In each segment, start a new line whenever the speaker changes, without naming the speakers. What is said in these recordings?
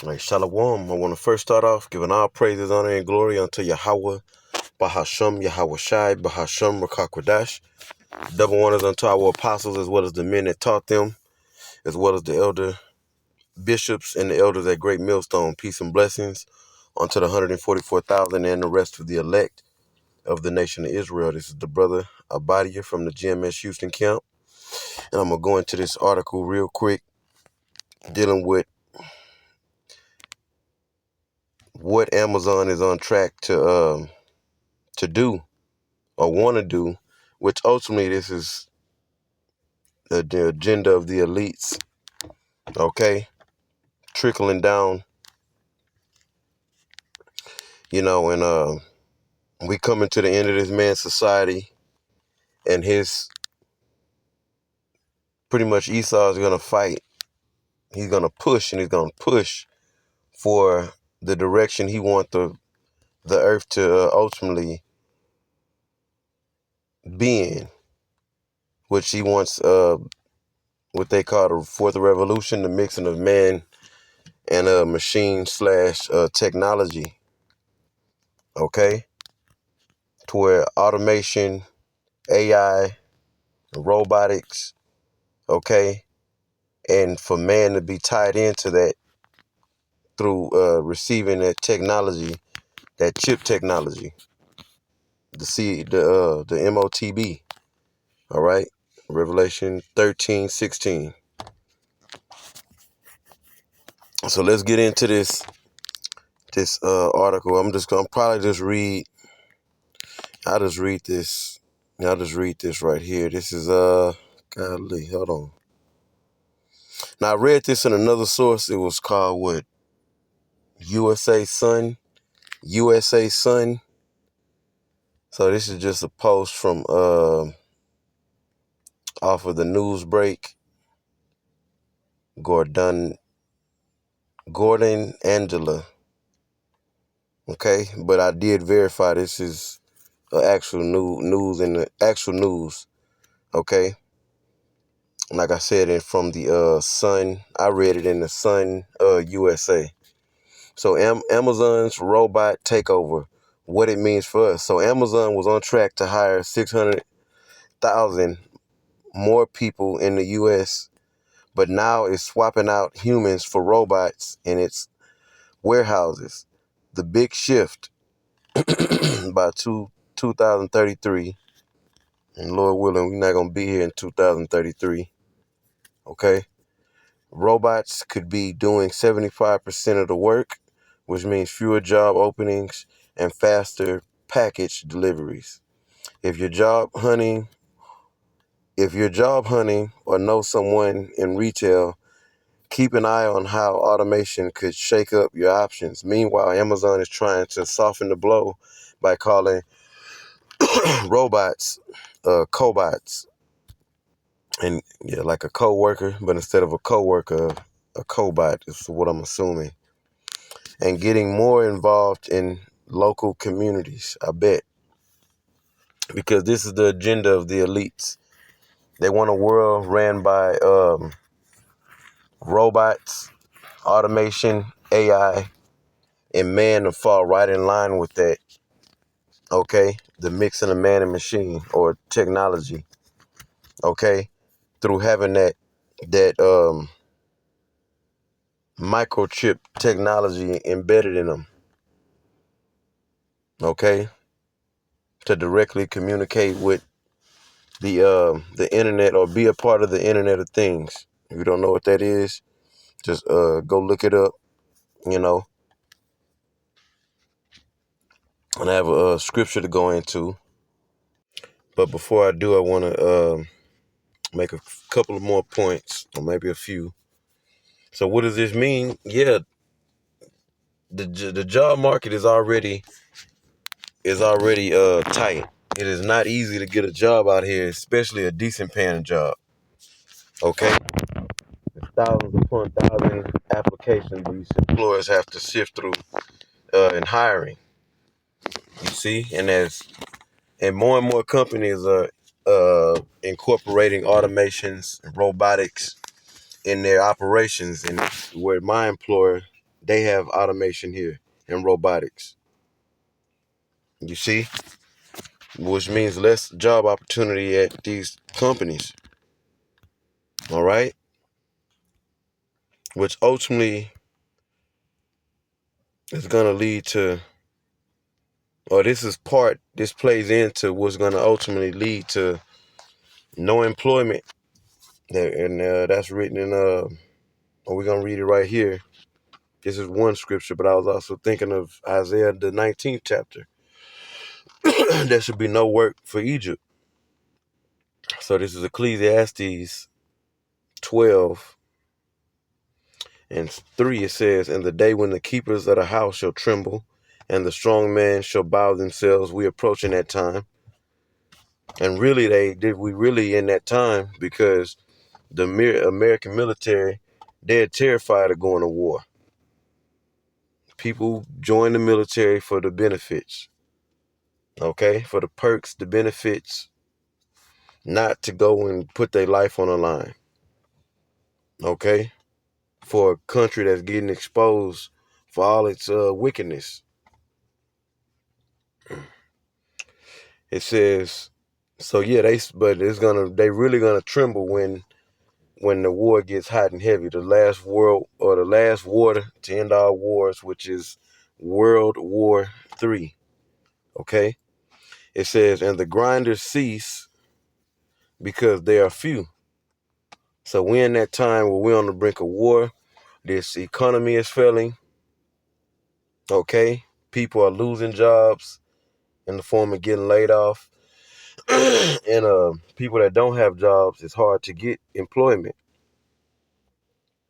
All right, Shalom. I want to first start off giving all praises, honor, and glory unto Yahweh, Bahasham, Yahweh Shai, Bahasham, Rakakwadash. Double honors unto our apostles as well as the men that taught them, as well as the elder bishops and the elders at Great Millstone. Peace and blessings unto the 144,000 and the rest of the elect of the nation of Israel. This is the brother Abadia from the GMS Houston camp. And I'm going to go into this article real quick dealing with what Amazon is on track to do or want to do, which ultimately this is the agenda of the elites, okay, trickling down, and we coming to the end of this man's society, and his pretty much Esau is gonna fight. He's gonna push, and he's gonna push for the direction he wants the earth to ultimately be in, which he wants what they call the fourth revolution, the mixing of man and machine slash technology, okay, to where automation, AI, robotics, okay, and for man to be tied into that through receiving that technology, that chip technology, the MOTB, all right, Revelation 13:16. So let's get into this article. I'm probably just read. I'll just read this. I'll just read this right here. This is golly, hold on. Now I read this in another source. It was called what? USA Sun. USA Sun. So this is just a post from off of the news break. Gordon Angela. Okay, but I did verify this is actual news in the actual news. Okay, like I said, and from the Sun. I read it in the Sun USA. So Amazon's robot takeover, what it means for us. So Amazon was on track to hire 600,000 more people in the U.S., but now it's swapping out humans for robots in its warehouses. The big shift by 2033, and Lord willing, we're not going to be here in 2033, okay? Robots could be doing 75% of the work, which means fewer job openings and faster package deliveries. If you're job hunting or know someone in retail, keep an eye on how automation could shake up your options. Meanwhile, Amazon is trying to soften the blow by calling robots cobots, and yeah, like a co-worker, but instead of a co-worker, a cobot is what I'm assuming, and getting more involved in local communities. I bet, because this is the agenda of the elites. They want a world ran by robots, automation, AI, and man to fall right in line with that. Okay, the mixing of man and machine or technology. Okay, through having that microchip technology embedded in them. Okay, to directly communicate with the internet or be a part of the Internet of Things. If you don't know what that is, just go look it up. You know, and I have a scripture to go into. But before I do, I want to make a couple of more points, or maybe a few. So, what does this mean? Yeah, the job market is already tight. It is not easy to get a job out here, especially a decent paying job. Okay, thousands upon thousands applications these employers have to sift through in hiring. You see, and more companies are incorporating automations and robotics in their operations. And where my employer, they have automation here and robotics. You see? Which means less job opportunity at these companies. All right? Which ultimately is going to lead to, or this plays into what's going to ultimately lead to no employment. And that's written in, we're going to read it right here. This is one scripture, but I was also thinking of Isaiah, the 19th chapter. There should be no work for Egypt. So this is Ecclesiastes 12:3. It says, "In the day when the keepers of the house shall tremble, and the strong man shall bow themselves." We approaching that time. And really, we really in that time because the American military, they're terrified of going to war. People join the military for the benefits, okay? For the perks, the benefits, not to go and put their life on the line, okay? For a country that's getting exposed for all its wickedness. It says, so yeah, they really gonna tremble when the war gets hot and heavy. The last war to end all wars, which is World War III. Okay? It says, "And the grinders cease because they are few." So we're in that time where we're on the brink of war. This economy is failing. Okay? People are losing jobs in the form of getting laid off. And people that don't have jobs, it's hard to get employment.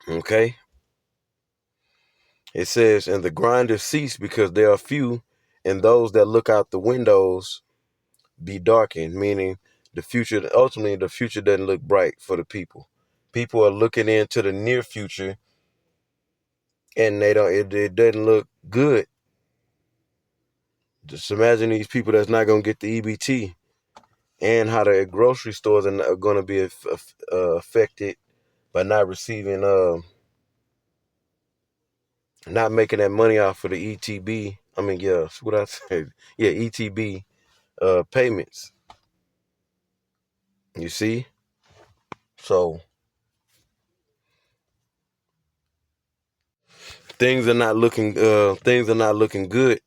Okay? It says, "And the grinders cease because they are few, and those that look out the windows be darkened," meaning ultimately the future doesn't look bright for the people. People are looking into the near future, and it doesn't look good. Just imagine these people that's not going to get the EBT, and how the grocery stores are going to be affected by not receiving, not making that money off for the ETB. I mean, yeah, what I said. Yeah, ETB payments. You see? So things are not looking good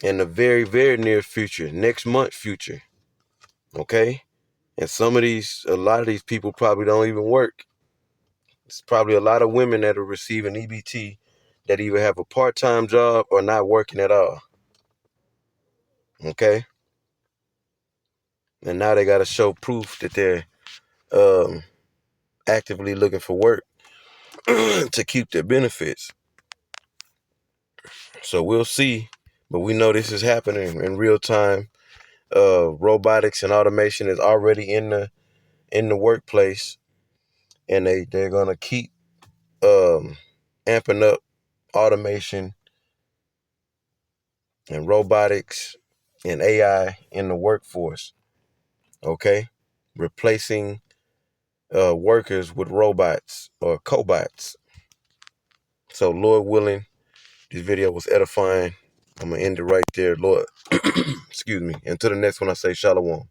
in the very, very near future, next month future. Okay? And a lot of these people probably don't even work. It's probably a lot of women that are receiving EBT that either have a part-time job or not working at all. Okay? And now they got to show proof that they're um, actively looking for work to keep their benefits. So we'll see, but we know this is happening in real time. Robotics and automation is already in the workplace, and they're gonna keep amping up automation and robotics and AI in the workforce. Okay, replacing workers with robots or cobots. So Lord willing, this video was edifying. I'm gonna end it right there, Lord. Excuse me. Until the next one, I say shalom.